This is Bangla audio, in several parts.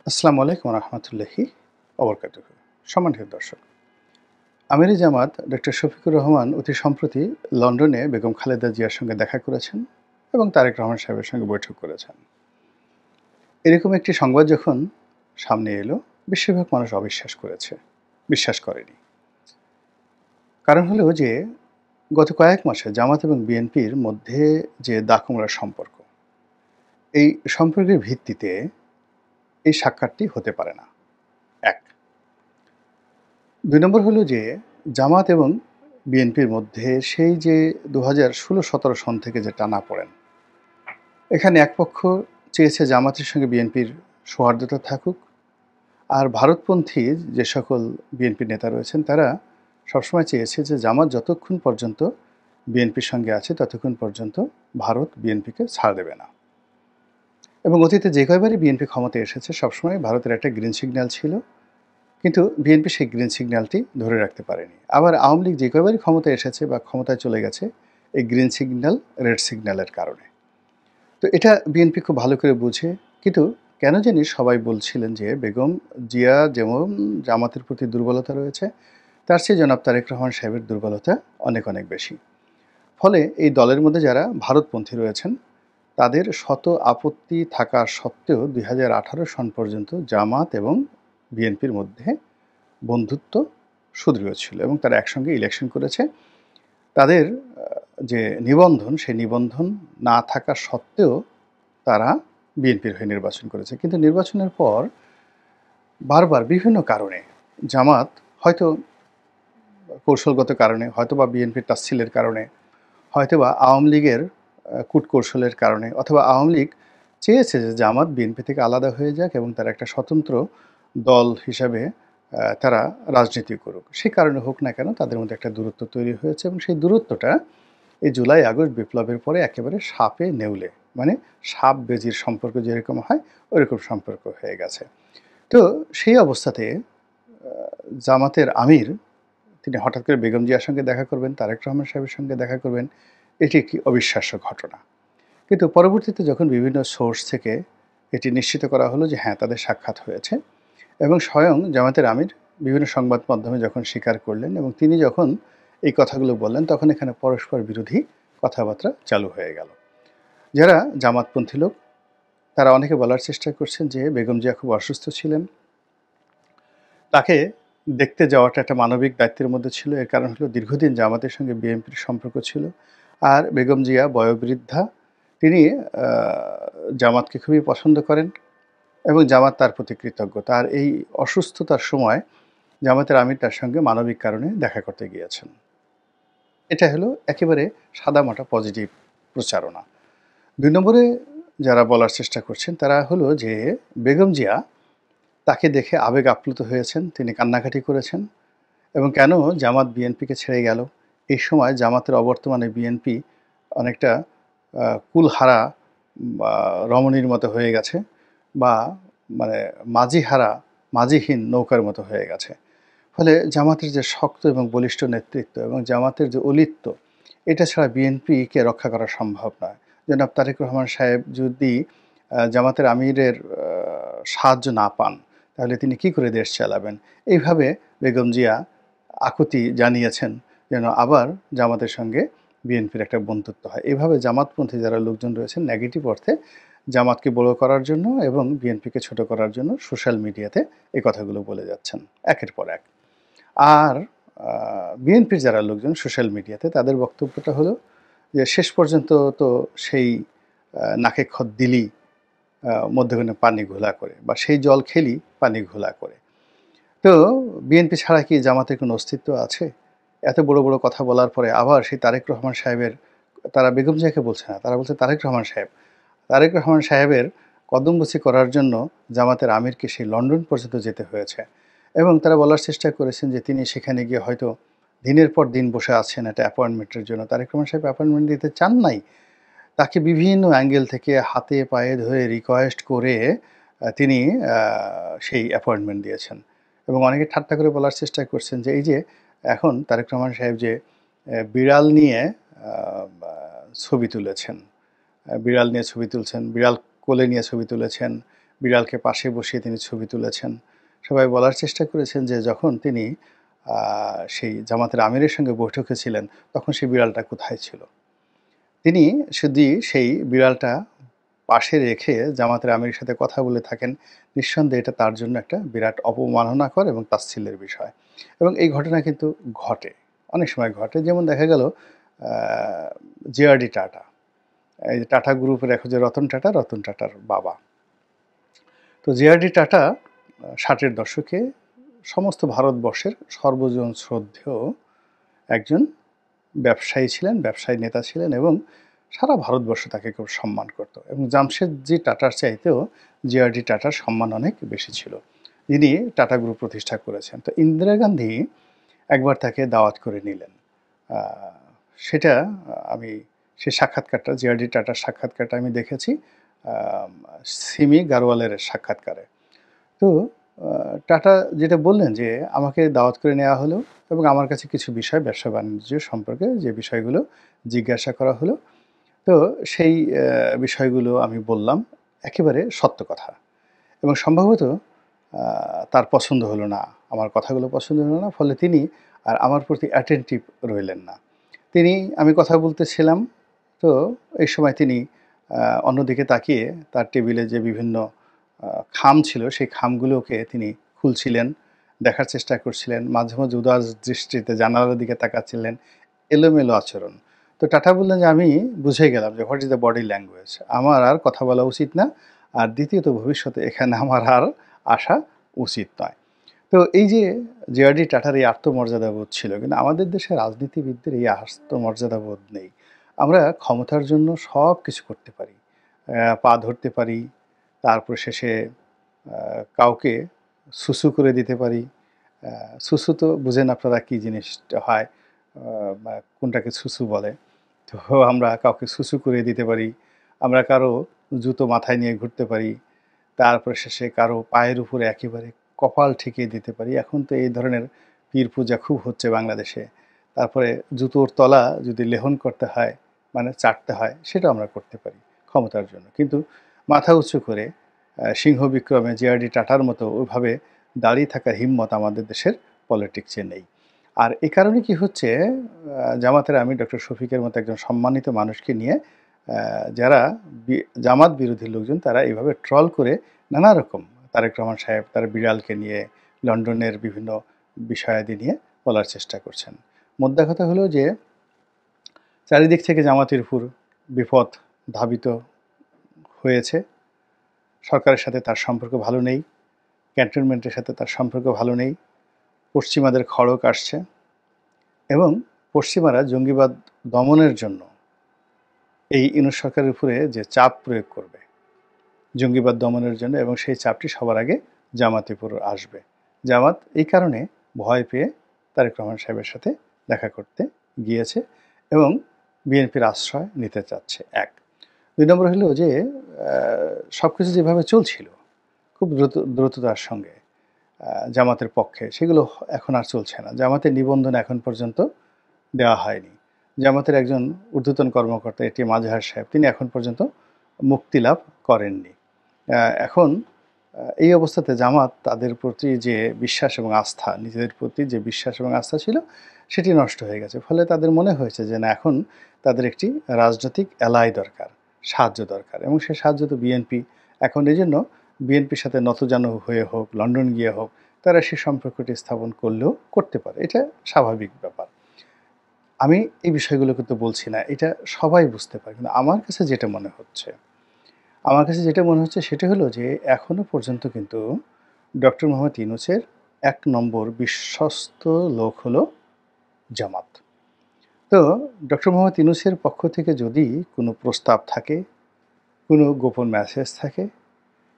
আসসালামু আলাইকুম রহমতুল্লাহি অবরকাতুহু। সম্মানিত দর্শক, আমিরে জামাত ডক্টর শফিকুর রহমান অতি সম্প্রতি লন্ডনে বেগম খালেদা জিয়ার সঙ্গে দেখা করেছেন এবং তারেক রহমান সাহেবের সঙ্গে বৈঠক করেছেন। এরকম একটি সংবাদ যখন সামনে এলো, বেশিরভাগ মানুষ অবিশ্বাস করেছে, বিশ্বাস করেনি। কারণ হলো যে গত কয়েক মাসে জামাত এবং বিএনপির মধ্যে যে দাকুমড়ার সম্পর্ক, এই সম্পর্কের ভিত্তিতে এই সাক্ষাৎটি হতে পারে না। এক, ২ নম্বর হলো যে জামাত এবং বিএনপির মধ্যে সেই যে ২০১৬-১৭ সন থেকে যে টানাপোড়েন, এখানে এক পক্ষ চেয়েছে জামাতের সঙ্গে বিএনপির সৌহার্দ্যতা থাকুক, আর ভারতপন্থী যে সকল বিএনপি নেতা রয়েছেন তারা সবসময় চেয়েছে যে জামাত যতক্ষণ পর্যন্ত বিএনপির সঙ্গে আছে ততক্ষণ পর্যন্ত ভারত বিএনপিকে ছাড় দেবে না। এবং অতীতে যে কয়বারই বিএনপি ক্ষমতায় এসেছে সবসময় ভারতের একটা গ্রিন সিগন্যাল ছিল, কিন্তু বিএনপি সেই গ্রিন সিগন্যালটি ধরে রাখতে পারেনি। আবার আওয়ামী লীগ যে কয়বারই ক্ষমতায় এসেছে বা ক্ষমতায় চলে গেছে এই গ্রিন সিগন্যাল রেড সিগন্যালের কারণে। তো এটা বিএনপি খুব ভালো করে বুঝে, কিন্তু কেন জানি সবাই বলছিলেন যে বেগম জিয়া যেমন জামাতের প্রতি দুর্বলতা রয়েছে, তার চেয়ে জনাব তারেক রহমান সাহেবের দুর্বলতা অনেক অনেক বেশি। ফলে এই দলের মধ্যে যারা ভারতপন্থী রয়েছেন তাদের শত আপত্তি থাকা সত্ত্বেও ২০১৮ সন পর্যন্ত জামাত এবং বিএনপির মধ্যে বন্ধুত্ব সুদৃঢ় ছিল এবং তারা একসঙ্গে ইলেকশন করেছে। তাদের যে নিবন্ধন, সেই নিবন্ধন না থাকা সত্ত্বেও তারা বিএনপির হয়ে নির্বাচন করেছে। কিন্তু নির্বাচনের পর বারবার বিভিন্ন কারণে জামাত, হয়তো কৌশলগত কারণে, হয়তোবা বিএনপির তাচ্ছিল্যের কারণে, হয়তোবা আওয়ামী লীগের কূটকৌশলের কারণে, অথবা আওয়ামী লীগ চেয়েছে যে জামাত বিএনপি থেকে আলাদা হয়ে যাক এবং তারা একটা স্বতন্ত্র দল হিসাবে তারা রাজনীতি করুক। সে কারণে হোক না কেন তাদের মধ্যে একটা দূরত্ব তৈরি হয়েছে এবং সেই দূরত্বটা এই জুলাই আগস্ট বিপ্লবের পরে একেবারে সাপে নেউলে, মানে সাপ বেজির সম্পর্ক যেরকম হয় ওইরকম সম্পর্ক হয়ে গেছে। তো সেই অবস্থাতে জামাতের আমির তিনি হঠাৎ করে বেগম জিয়ার সঙ্গে দেখা করবেন, তারেক রহমান সাহেবের সঙ্গে দেখা করবেন, এটি একটি অবিশ্বাস্য ঘটনা। কিন্তু পরবর্তীতে যখন বিভিন্ন সোর্স থেকে এটি নিশ্চিত করা হলো যে হ্যাঁ তাদের সাক্ষাৎ হয়েছে এবং স্বয়ং জামাতের আমির বিভিন্ন সংবাদ মাধ্যমে যখন স্বীকার করলেন এবং তিনি যখন এই কথাগুলো বললেন, তখন এখানে পরস্পর বিরোধী কথাবার্তা চালু হয়ে গেল। যারা জামাতপন্থী লোক তারা অনেকে বলার চেষ্টা করছেন যে বেগম জিয়া খুব অসুস্থ ছিলেন, তাকে দেখতে যাওয়াটা একটা মানবিক দায়িত্বের মধ্যে ছিল। এর কারণ হলো দীর্ঘদিন জামাতের সঙ্গে বিএনপির সম্পর্ক ছিল, আর বেগম জিয়া বয়োবৃদ্ধা, তিনি জামাতকে খুবই পছন্দ করেন এবং জামাত তার প্রতি কৃতজ্ঞ। তার এই অসুস্থতার সময় জামাতের আমির তার সঙ্গে মানবিক কারণে দেখা করতে গিয়েছেন। এটা হলো একেবারে সাদামাটা পজিটিভ প্রচারণা। ২ নম্বরে যারা বলার চেষ্টা করছেন তারা হলো যে বেগম জিয়া তাকে দেখে আবেগ আপ্লুত হয়েছেন, তিনি কান্নাকাটি করেছেন এবং কেন জামাত বিএনপিকে ছেড়ে গেল। এই সময় জামাতের অবর্তমানে বিএনপি অনেকটা কুলহারা বা রমণীর মতো হয়ে গেছে, বা মানে মাঝিহারা মাঝিহীন নৌকার মতো হয়ে গেছে। ফলে জামাতের যে শক্ত এবং বলিষ্ঠ নেতৃত্ব এবং জামাতের যে অলিত্ব, এটা ছাড়া বিএনপিকে রক্ষা করা সম্ভব নয়। জনাব তারেক রহমান সাহেব যদি জামাতের আমিরের সাহায্য না পান তাহলে তিনি কি করে দেশ চালাবেন? এইভাবে বেগম জিয়া আকুতি জানিয়েছেন যেন আবার জামাতের সঙ্গে বিএনপির একটা বন্ধুত্ব হয়। এভাবে জামাতপন্থী যারা লোকজন রয়েছেন নেগেটিভ অর্থে জামাতকে বড় করার জন্য এবং বিএনপিকে ছোট করার জন্য সোশ্যাল মিডিয়াতে এই কথাগুলো বলে যাচ্ছেন একের পর এক। আর বিএনপির যারা লোকজন সোশ্যাল মিডিয়াতে তাদের বক্তব্যটা হলো যে শেষ পর্যন্ত তো সেই নাকে খত দিলি মধ্যখানে পানি ঘোলা করে, বা সেই জল খেলি পানি ঘোলা করে। তো বিএনপি ছাড়া কি জামাতের কোনো অস্তিত্ব আছে? এত বড় বড় কথা বলার পরে আবার সেই তারেক রহমান সাহেবের, তারা বেগম জিয়াকে বলছে না, তারা বলছে তারেক রহমান সাহেব। তারেক রহমান সাহেবের কদমবুছি করার জন্য জামাতের আমিরকে সেই লন্ডন পর্যন্ত যেতে হয়েছে এবং তারা বলার চেষ্টা করেছেন যে তিনি সেখানে গিয়ে হয়তো দিনের পর দিন বসে আছেন একটা অ্যাপয়েন্টমেন্টের জন্য। তারেক রহমান সাহেব অ্যাপয়েন্টমেন্ট দিতে চান নাই। তাকে বিভিন্ন অ্যাঙ্গেল থেকে হাতে পায়ে ধরে রিকোয়েস্ট করে তিনি সেই অ্যাপয়েন্টমেন্ট দিয়েছেন এবং অনেকে ঠাট্টা করে বলার চেষ্টা করছেন যে এই যে এখন তারেক রহমান সাহেব যে বিড়াল নিয়ে ছবি তুলেছেন, বিড়াল নিয়ে ছবি তুলছেন, বিড়াল কোলে নিয়ে ছবি তুলেছেন, বিড়ালকে পাশে বসিয়ে তিনি ছবি তুলেছেন। সবাই বলার চেষ্টা করেছেন যে যখন তিনি সেই জামাতের আমিরের সঙ্গে বৈঠকে ছিলেন, তখন সেই বিড়ালটা কোথায় ছিল? তিনি যদি সেই বিড়ালটা পাশে রেখে জামাতের আমিরের সাথে কথা বলে থাকেন, নিঃসন্দেহে এটা তার জন্য একটা বিরাট অবমাননাকর এবং তাচ্ছিল্যের বিষয়। এবং এই ঘটনা কিন্তু ঘটে, অনেক সময় ঘটে। যেমন দেখা গেল জেআরডি টাটা, এই যে টাটা গ্রুপের এখন যে রতন টাটা, রতন টাটার বাবা। তো জেআরডি টাটা ৬০-এর দশকে সমস্ত ভারতবর্ষের সর্বজন শ্রদ্ধেয় একজন ব্যবসায়ী ছিলেন, ব্যবসায়ী নেতা ছিলেন এবং সারা ভারতবর্ষ তাকে খুব সম্মান করত। এবং জামশেদজি টাটার চাইতেও জেআরডি টাটার সম্মান অনেক বেশি ছিল, যিনি টাটা গ্রুপ প্রতিষ্ঠা করেছেন। তো ইন্দিরা গান্ধী একবার তাকে দাওয়াত করে নিলেন। সেটা আমি সেই সাক্ষাৎকারটা, জেআরডি টাটার সাক্ষাৎকারটা আমি দেখেছি সিমি গারওয়ালের সাক্ষাৎকারে। তো টাটা যেটা বললেন যে আমাকে দাওয়াত করে নেওয়া হলো এবং আমার কাছে কিছু বিষয় ব্যবসা বাণিজ্য সম্পর্কে যে বিষয়গুলো জিজ্ঞাসা করা হলো। তো সেই বিষয়গুলো আমি বললাম, একেবারে সত্য কথা। এবং সম্ভবত তার পছন্দ হলো না, আমার কথাগুলো পছন্দ হলো না, ফলে তিনি আর আমার প্রতি অ্যাটেনটিভ রইলেন না। আমি কথা বলতেছিলাম, তো এই সময় তিনি অন্যদিকে তাকিয়ে তার টেবিলে যে বিভিন্ন খাম ছিল, সেই খামগুলোকে তিনি খুলছিলেন, দেখার চেষ্টা করছিলেন। মাঝে, মাঝে উদাস দৃষ্টিতে জানালার দিকে তাকাচ্ছিলেন, এলোমেলো আচরণ। তো টাটা বললেন যে, "আমি বুঝে গেলাম যে what is the body language. আমার আর কথা বলা উচিত না। আর দ্বিতীয়ত ভবিষ্যতে এখানে আমার আর আসা উচিত নয়।" তো এই যে জেআরডি টাটার এই আত্মমর্যাদাবোধ ছিল, কিন্তু আমাদের দেশের রাজনীতিবিদদের এই আত্মমর্যাদাবোধ নেই। আমরা ক্ষমতার জন্য সব কিছু করতে পারি। পা ধরতে পারি, তারপর শেষে কাউকে সুসু করে দিতে পারি। সুসু তো বুঝেন আপনারা কী জিনিসটা হয়, বা কোনটাকে সুসু বলে। তো আমরা কাউকে সুসু করে দিতে পারি। আমরা কারো জুতো মাথায় নিয়ে ঘুরতে পারি। তারপরে শেষে কারো পায়ের উপরে একেবারে কপাল ঠেকিয়ে দিতে পারি। এখন তো এই ধরনের পীর পূজা খুব হচ্ছে বাংলাদেশে। তারপরে জুতোর তলা যদি লেহন করতে হয়, মানে চাটতে হয়, সেটাও আমরা করতে পারি ক্ষমতার জন্য। কিন্তু মাথা উঁচু করে সিংহ বিক্রমে জেআরডি টাটার মতো ওইভাবে দাঁড়িয়ে থাকার হিম্মত আমাদের দেশের পলিটিক্সে নেই। আর এ কারণে কি হচ্ছে, জামাতের আমির ডক্টর শফিকের মতো একজন সম্মানিত মানুষকে নিয়ে যারা জামাত বিরোধী লোকজন, তারা এইভাবে ট্রল করে নানা রকম, তারেক রহমান সাহেব তার বিড়ালকে নিয়ে, লন্ডনের বিভিন্ন বিষয়াদি নিয়ে বলার চেষ্টা করছেন। মোদ্দা কথা হলো যে চারিদিক থেকে জামাতের উপর বিপদ ধাবিত হয়েছে। সরকারের সাথে তার সম্পর্ক ভালো নেই, ক্যান্টনমেন্টের সাথে তার সম্পর্ক ভালো নেই, পশ্চিমাদের খড়গ আসছে এবং পশ্চিমারা জঙ্গিবাদ দমনের জন্য এই ইউনূস সরকারের উপরে যে চাপ প্রয়োগ করবে জঙ্গিবাদ দমনের জন্য, এবং সেই চাপটি সবার আগে জামাতের উপর আসবে। জামাত এই কারণে ভয় পেয়ে তারেক রহমান সাহেবের সাথে দেখা করতে গিয়েছে এবং বিএনপির আশ্রয় নিতে চাচ্ছে। ১ ২ নম্বর হলো যে সব কিছু যেভাবে চলছিল খুব দ্রুততার সঙ্গে জামাতের পক্ষে, সেগুলো এখন আর চলছে না। জামাতের নিবন্ধন এখন পর্যন্ত দেওয়া হয়নি। জামাতের একজন ঊর্ধ্বতন কর্মকর্তা এটিএম আজহার সাহেব, তিনি এখন পর্যন্ত মুক্তি লাভ করেননি। এখন এই অবস্থাতে জামাত তাদের প্রতি যে বিশ্বাস এবং আস্থা, নিজেদের প্রতি যে বিশ্বাস এবং আস্থা ছিল, সেটি নষ্ট হয়ে গেছে। ফলে তাদের মনে হয়েছে যে না, এখন তাদের একটি রাজনৈতিক অ্যালাই দরকার, সাহায্য দরকার, এবং সেই সাহায্য তো বিএনপি। এখন এই জন্য বিএনপির সাথে নতজানু হয়ে হোক, লন্ডন গিয়ে হোক, তারা সেই সম্পর্কটি স্থাপন করলেও করতে পারে। এটা স্বাভাবিক ব্যাপার। আমি এই বিষয়গুলো কিন্তু বলছি না, এটা সবাই বুঝতে পারে। কিন্তু আমার কাছে যেটা মনে হচ্ছে সেটা হলো যে এখনও পর্যন্ত কিন্তু ডক্টর মোহাম্মদ ইউনূসের ১ নম্বর বিশ্বস্ত লোক হলো জামাত। তো ডক্টর মোহাম্মদ ইউনূসের পক্ষ থেকে যদি কোনো প্রস্তাব থাকে, কোনো গোপন মেসেজ থাকে,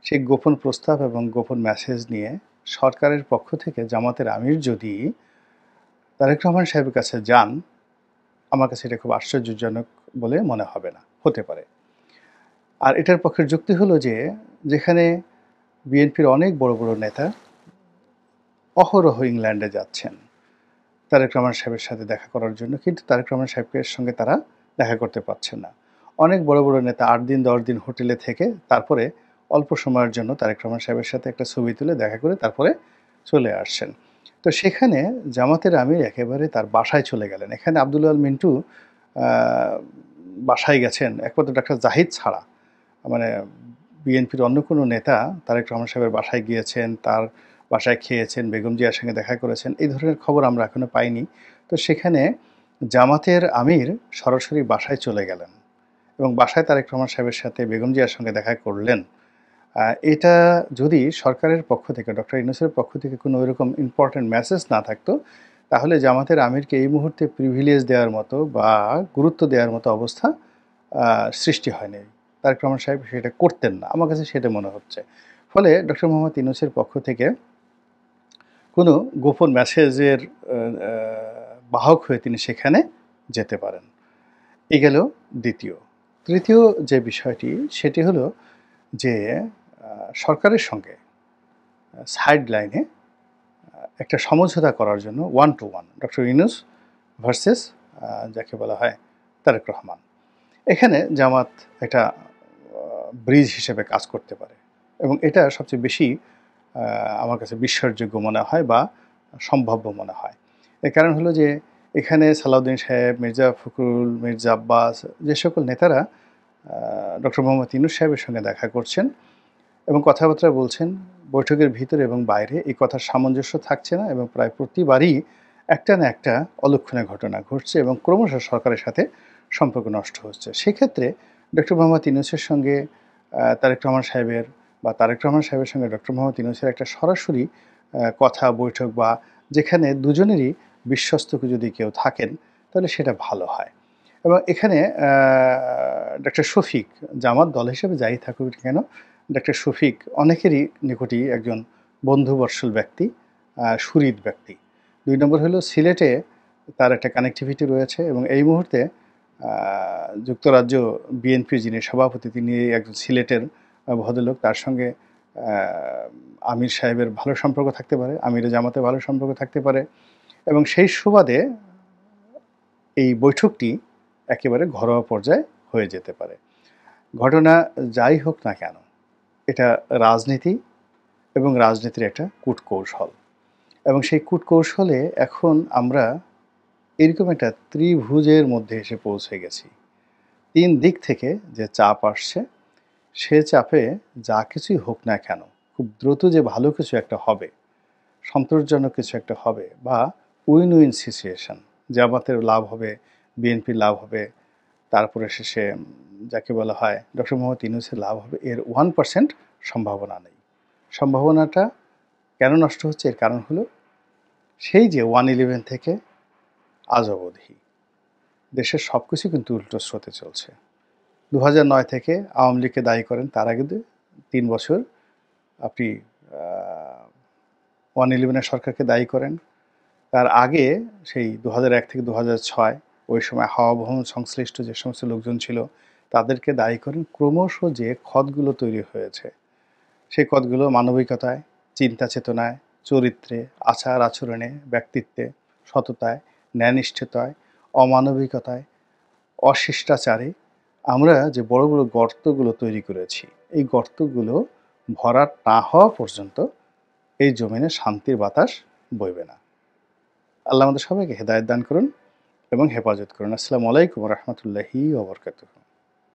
সেই গোপন প্রস্তাব এবং গোপন মেসেজ নিয়ে সরকারের পক্ষ থেকে জামাতের আমির যদি তারেক রহমান সাহেবের কাছে যান, আমার কাছে এটা খুব আশ্চর্যজনক বলে মনে হবে না, হতে পারে। আর এটার পক্ষের যুক্তি হলো যে যেখানে বিএনপির অনেক বড় বড় নেতা অহরহ ইংল্যান্ডে যাচ্ছেন তারেক রহমান সাহেবের সাথে দেখা করার জন্য, কিন্তু তারেক রহমান সাহেবের সঙ্গে তারা দেখা করতে পারছেন না। অনেক বড় বড় নেতা ৮ দিন ১০ দিন হোটেলে থেকে তারপরে অল্প সময়ের জন্য তারেক রহমান সাহেবের সাথে একটা ছবি তুলে দেখা করে তারপরে চলে আসছেন। তো সেখানে জামাতের আমির একেবারে তার বাসায় চলে গেলেন। এখানে আব্দুল আল মিন্টু আ বাসায় গেছেন একমাত্র ডাক্তার জাহিদ ছাড়া। মানে বিএনপির অন্য কোনো নেতা তারেক রহমান সাহেবের বাসায় গিয়েছেন, তার বাসায় খেয়েছেন, বেগম জিয়ার সঙ্গে দেখা করেছেন, এই ধরনের খবর আমরা এখনো পাইনি। তো সেখানে জামাতের আমির সরাসরি বাসায় চলে গেলেন এবং বাসায় তারেক রহমান সাহেবের সাথে বেগম জিয়ার সঙ্গে দেখা করলেন। এটা যদি সরকারের পক্ষ থেকে ডক্টর ইউনূসের পক্ষ থেকে কোনো ওইরকম ইম্পর্ট্যান্ট মেসেজ না থাকতো, তাহলে জামাতের আমিরকে এই মুহূর্তে প্রিভিলেজ দেওয়ার মতো বা গুরুত্ব দেওয়ার মতো অবস্থা সৃষ্টি হয়নি। তারেক রহমান সাহেব সেটা করতেন না। আমার কাছে সেটা মনে হচ্ছে। ফলে ডক্টর মোহাম্মদ ইউনূসের পক্ষ থেকে কোনো গোপন মেসেজের আ আ বাহক হয়ে তিনি সেখানে যেতে পারেন। এই গেল দ্বিতীয়। তৃতীয় যে বিষয়টি সেটি হলো যে সরকারের সঙ্গে সাইড লাইনে একটা সমঝোতা করার জন্য 1 to 1 ডক্টর ইউনূস ভার্সেস যাকে বলা হয় তারেক রহমান। এখানে জামাত একটা ব্রিজ হিসেবে কাজ করতে পারে এবং এটা সবচেয়ে বেশি আমার কাছে বিশ্বাসযোগ্য মনে হয় বা সম্ভাব্য মনে হয়। এর কারণ হলো যে এখানে সালাউদ্দিন সাহেব, মির্জা ফখরুল, মির্জা আব্বাস যে সকল নেতারা ডক্টর মোহাম্মদ ইউনূস সাহেবের সঙ্গে দেখা করছেন এবং কথাবার্তা বলছেন, বৈঠকের ভিতরে এবং বাইরে এই কথার সামঞ্জস্য থাকছে না এবং প্রায় প্রতিবারই একটা না একটা অলক্ষণীয় ঘটনা ঘটছে এবং ক্রমশ সরকারের সাথে সম্পর্ক নষ্ট হচ্ছে। সেক্ষেত্রে ডক্টর মোহাম্মদ ইউনূসের সঙ্গে তারেক রহমান সাহেবের বা তারেক রহমান সাহেবের সঙ্গে ডক্টর মোহাম্মদ ইউনূসের একটা সরাসরি কথা বৈঠক বা যেখানে দুজনেরই বিশ্বস্ত যদি কেউ থাকেন তাহলে সেটা ভালো হয়। এবং এখানে ডক্টর শফিক জামাত দল হিসেবে যাই থাকুক না কেন, ডক্টর শফিক অনেকেরই নিকটই একজন বন্ধুবৎসল ব্যক্তি, সুহৃদ ব্যক্তি। ২ নম্বর হলো সিলেটে তার একটা কানেক্টিভিটি রয়েছে এবং এই মুহূর্তে আ যুক্তরাজ্য বিএনপির যিনি সভাপতি তিনি একজন সিলেটের ভদ্রলোক। তার সঙ্গে আ আমির সাহেবের ভালো সম্পর্ক থাকতে পারে, আমিরে জামাতের ভালো সম্পর্ক থাকতে পারে এবং সেই সুবাদে এই বৈঠকটি একেবারে ঘরোয়া পর্যায়ে হয়ে যেতে পারে। ঘটনা যাই হোক না কেন, এটা রাজনীতি এবং রাজনীতির একটা কূটকৌশল এবং সেই কূটকৌশলে এখন আমরা এরকম একটা ত্রিভুজের মধ্যে এসে পৌঁছে গেছি। ৩ দিক থেকে যে চাপ আসছে, সে চাপে যা কিছুই হোক না কেন, খুব দ্রুত যে ভালো কিছু একটা হবে, সন্তোষজনক কিছু একটা হবে বা উইন উইন সিচুয়েশন, জামাতের লাভ হবে, বিএনপির লাভ হবে, তারপরে শেষে যাকে বলা হয় ডক্টর মোহাম্মদ ইউনূসের লাভ হবে, এর 1% সম্ভাবনা নেই। সম্ভাবনাটা কেন নষ্ট হচ্ছে? এর কারণ হলো সেই যে 1/11 থেকে আজ অবধি দেশের সব কিছু কিন্তু উল্টো স্রোতে চলছে। ২০০৯ থেকে আওয়ামী লীগকে দায়ী করেন, তার আগে ৩ বছর আপনি 1/11 এর সরকারকে দায়ী করেন। তার আগে সেই ২০০১ থেকে ২০০৬ ওই সময় হাওয়া ভবন সংশ্লিষ্ট যে সমস্ত লোকজন ছিল তাদেরকে দায়ী করেন। ক্রমশ যে ক্ষতগুলো তৈরি হয়েছে, সেই ক্ষতগুলো মানবিকতায়, চিন্তা চেতনায়, চরিত্রে, আচার আচরণে, ব্যক্তিত্বে, সততায়, ন্যায়নিষ্ঠতায়, অমানবিকতায়, অশিষ্টাচারে আমরা যে বড় বড় গর্তগুলো তৈরি করেছি, এই গর্তগুলো ভরাট না হওয়া পর্যন্ত এই জমিনে শান্তির বাতাস বইবে না। আল্লাহ আমাদের সবাইকে হেদায়েত দান করুন এবং হেফাজত করুন। আসসালামু আলাইকুম ওয়া রাহমাতুল্লাহি ওয়া বারাকাতুহু।